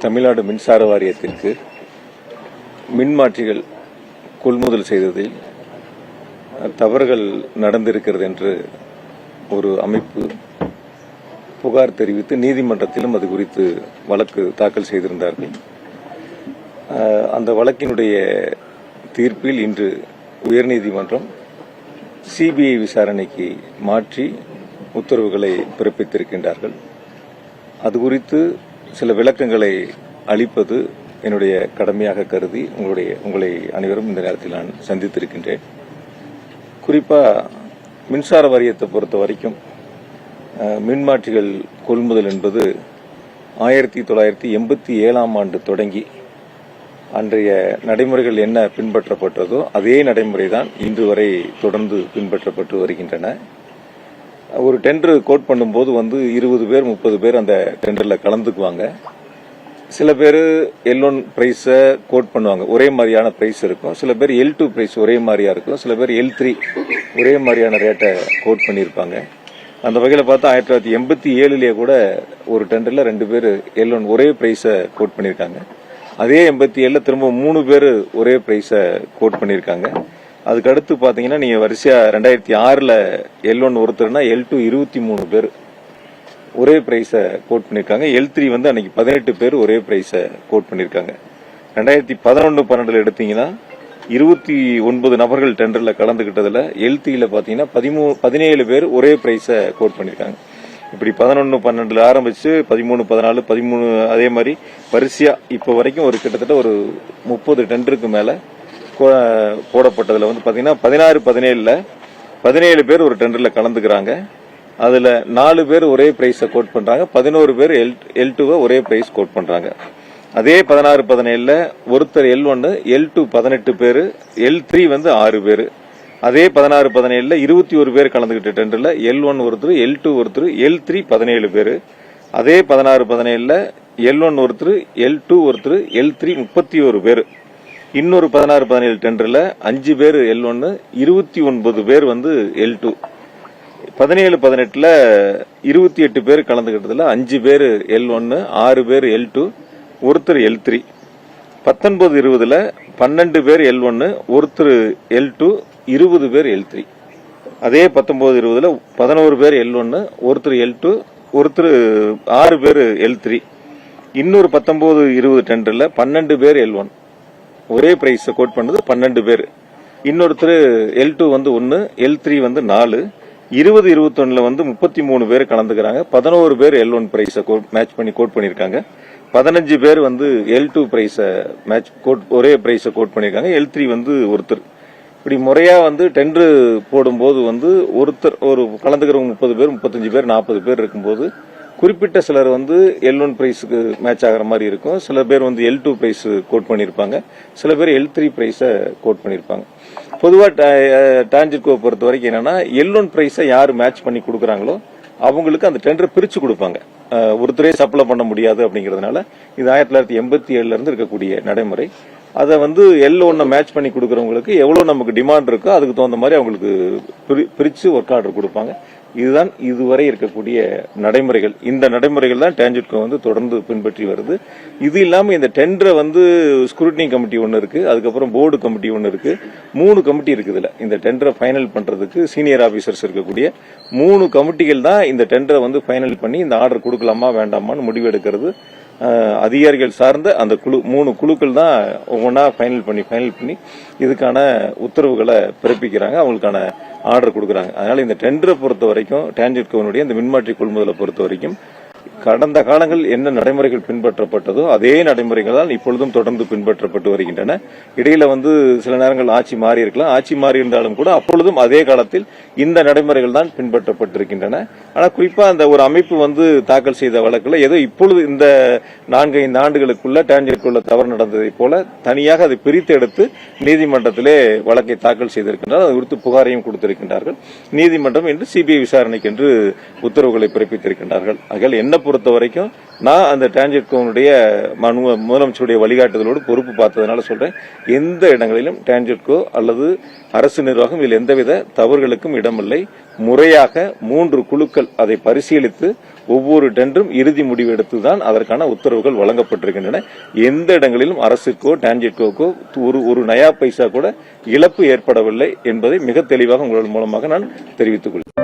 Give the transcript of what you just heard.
தமிழ்நாடு மின்சார வாரியத்திற்கு மின்மாற்றிகள் கொள்முதல் செய்ததில் தவறுகள் நடந்திருக்கிறது என்று ஒரு அமைப்பு புகார் தெரிவித்து நீதிமன்றத்திலும் அது குறித்து வழக்கு தாக்கல் செய்திருந்தார்கள். அந்த வழக்கினுடைய தீர்ப்பில் இன்று உயர்நீதிமன்றம் சிபிஐ விசாரணைக்கு மாற்றி உத்தரவுகளை பிறப்பித்திருக்கின்றார்கள். அது குறித்து சில விளக்கங்களை அளிப்பது என்னுடைய கடமையாக கருதி உங்களை அனைவரும் இந்த நேரத்தில் நான் சந்தித்திருக்கின்றேன். குறிப்பாக மின்சார வாரியத்தை பொறுத்த வரைக்கும் மின்மாற்றிகள் கொள்முதல் என்பது 1987ஆம் ஆண்டு தொடங்கி அன்றைய நடைமுறைகள் என்ன பின்பற்றப்பட்டதோ அதே நடைமுறை தான் இன்று வரை தொடர்ந்து பின்பற்றப்பட்டு வருகின்றன. ஒரு டெண்டர் கோட் பண்ணும்போது 20 பேர் 30 பேர் அந்த டெண்டரில் கலந்துக்குவாங்க. சில பேர் L1 பிரைஸை கோட் பண்ணுவாங்க, ஒரே மாதிரியான பிரைஸ் இருக்கும். சில பேர் L2 பிரைஸ் ஒரே மாதிரியா இருக்கும். சில பேர் L3 ஒரே மாதிரியான ரேட்டை கோட் பண்ணியிருப்பாங்க. அந்த வகையில் பார்த்தா 1987 கூட ஒரு டெண்டரில் 2 பேர் L1 ஒரே பிரைஸை கோட் பண்ணியிருக்காங்க. அதே 87 திரும்ப 3 பேர் ஒரே பிரைஸை கோட் பண்ணியிருக்காங்க. அதுக்கு அடுத்து பாத்தீங்கன்னா நீங்க வரிசையா 2006ல் L1 ஒருத்தர்னா L2 23 பேர் ஒரே பிரைஸை கோட் பண்ணிருக்காங்க. L3 அன்னைக்கு 18 பேர் ஒரே பிரைஸை கோட் பண்ணிருக்காங்க. 2011-12 எடுத்தீங்கன்னா 29 நபர்கள் டெண்டர்ல கலந்துகிட்டதுல L3ல பாத்தீங்கன்னா 17 பேர் ஒரே பிரைஸை கோட் பண்ணிருக்காங்க. இப்படி 11-12 ஆரம்பிச்சு 13-14 13 அதே மாதிரி வரிசையா இப்ப வரைக்கும் ஒரு கிட்டத்தட்ட ஒரு 30 டெண்டருக்கு மேல போடப்பட்டதுல பாத்தீங்கன்னா 16-17ல 17 பேர் ஒரு டெண்டர்ல கலந்துக்கிறாங்க. அதுல 4 பேர் ஒரே பிரைஸ கோட் பண்றாங்க, 11 பேர் L2 ஒரே பிரைஸ் கோட் பண்றாங்க. அதே 16-17ல ஒருத்தர் L1 L2 18 பேரு L3 6 பேரு. அதே 16-17ல 21 பேர் கலந்துகிட்ட டெண்டர்ல L1 ஒருத்தர் L2 ஒருத்தர் L3 17 பேரு. அதே 16-17ல L1 ஒருத்தர் L2 ஒருத்தர் L3 31 பேரு. இன்னொரு 16-17 டெண்டர்ல 5 பேர் L1 29 பேர் L2. 17-18ல 28 பேர் கலந்துகிட்டதுல 5 பேர் L1 6 பேர் L2 ஒருத்தர் L3. 19-20ல 12 பேர் L1 ஒருத்தர் L2 20 பேர் L3. அதே 19-20ல 11 பேர் L1 ஒருத்தர் L2 ஒருத்தர் 6 பேர் L3. இன்னொரு 19-20 டெண்டர்ல 12 பேர் L1 ஒரே பிரைஸ் கோட் பண்ணது 12 பேர். இன்னொருத்தர் L2 1 L3 4. 20-21ல 33 பேர் கலந்துக்கிறாங்க. 11 பேர் L1 பிரைஸ் மேட்ச் பண்ணி கோட் பண்ணிருக்காங்க. 15 பேர் L2 பிரைஸ் மேட்ச் கோட் ஒரே பிரைஸ் கோட் பண்ணிருக்காங்க. L3 ஒருத்தர். இப்படி முறையா டெண்டர் போடும்போது ஒருத்தர் ஒரு கலந்துக்கிறவங்க 30 பேர் 35 பேர் 40 பேர் இருக்கும்போது குறிப்பிட்ட சிலர் L1 பிரைஸுக்கு மேட்ச் ஆகிற மாதிரி இருக்கும். சில பேர் L2 பிரைஸ் கோட் பண்ணிருப்பாங்க. சில பேர் L3 பிரைஸ கோட் பண்ணிருப்பாங்க. பொதுவா டான்ஜெட்கோ பொறுத்த வரைக்கும் என்னன்னா L1 பிரைஸை யாரு மேட்ச் பண்ணி கொடுக்குறாங்களோ அவங்களுக்கு அந்த டெண்டரை பிரிச்சு கொடுப்பாங்க. ஒருத்தரே சப்ளை பண்ண முடியாது அப்படிங்கறதுனால இது 1987ல இருந்து இருக்கக்கூடிய நடைமுறை. அதை L1 மேட்ச் பண்ணி கொடுக்கறவங்களுக்கு எவ்வளவு நமக்கு டிமாண்ட் இருக்கோ அதுக்கு தகுந்த மாதிரி அவங்களுக்கு பிரிச்சு ஒர்க் ஆர்டர் கொடுப்பாங்க. இதுதான் இதுவரை இருக்கக்கூடிய நடைமுறைகள். இந்த நடைமுறைகள் தான் டான்ஜெட்கோ தொடர்ந்து பின்பற்றி வருது. இது இல்லாம இந்த டெண்டரை ஸ்க்ரூட்டினி கமிட்டி ஒன்னு இருக்கு, அதுக்கப்புறம் போர்டு கமிட்டி ஒன்னு இருக்கு, 3 கமிட்டி இருக்குதுல இந்த டெண்டரை ஃபைனல் பண்றதுக்கு சீனியர் ஆபீசர்ஸ் இருக்கக்கூடிய 3 கமிட்டிகள் தான் இந்த டெண்டரை ஃபைனல் பண்ணி இந்த ஆர்டர் கொடுக்கலாமா வேண்டாமான்னு முடிவு எடுக்கிறது. அதிகாரிகள் சார்ந்த அந்த 3 குழுக்கள் தான் ஒவ்வொன்றா ஃபைனல் பண்ணி இதுக்கான உத்தரவுகளை பிறப்பிக்கிறாங்க, அவங்களுக்கான ஆர்டர் கொடுக்கறாங்க. அதனால இந்த டெண்டரை பொறுத்த வரைக்கும் டான்ஜெட்கோனுடைய இந்த மின்மாற்றி கொள்முதலை பொறுத்த வரைக்கும் கடந்த காலங்கள் என்ன நடைமுறைகள் பின்பற்றப்பட்டதோ அதே நடைமுறைகள் தான் இப்பொழுதும் தொடர்ந்து பின்பற்றப்பட்டு வருகின்றன. இடையில சில நேரங்கள் ஆட்சி மாறி இருக்கலாம். ஆட்சி மாறி இருந்தாலும் கூட அப்பொழுதும் அதே காலத்தில் இந்த நடைமுறைகள் தான் பின்பற்றப்பட்டிருக்கின்றன. ஆனா குறிப்பா அந்த ஒரு அமைப்பு தாக்கல் செய்த வழக்குல ஏதோ இப்பொழுது இந்த 4-5 ஆண்டுகளுக்குள்ள டான்ஜெட்கோல தவறு நடந்ததை போல தனியாக அதை பிரித்து எடுத்து நீதிமன்றத்திலே வழக்கை தாக்கல் செய்திருக்கின்றனர். அது குறித்து புகாரையும் கொடுத்திருக்கின்றார்கள். நீதிமன்றம் இன்று சிபிஐ விசாரணைக்கு என்று உத்தரவுகளை பிறப்பித்திருக்கின்றார்கள். ஆகையால் என்ன பொறுத்த வரைக்கும் நான் அந்த டான்ஜெட்கோனுடைய முதலமைச்சருடைய வழிகாட்டுதலோடு பொறுப்பு பார்த்ததுனால சொல்றேன், எந்த இடங்களிலும் டான்ஜெட்கோ அல்லது அரசு நிர்வாகம் இதில் எந்தவித தவறுகளுக்கும் இடமில்லை. முறையாக 3 குழுக்கள் அதை பரிசீலித்து ஒவ்வொரு டெண்டரும் இறுதி முடிவு எடுத்துதான் அதற்கான உத்தரவுகள் வழங்கப்பட்டிருக்கின்றன. எந்த இடங்களிலும் அரசுக்கோ டான்ஜெட்கோக்கோ ஒரு நயா பைசா கூட இழப்பு ஏற்படவில்லை என்பதை மிக தெளிவாக உங்கள் மூலமாக நான் தெரிவித்துக் கொள்கிறேன்.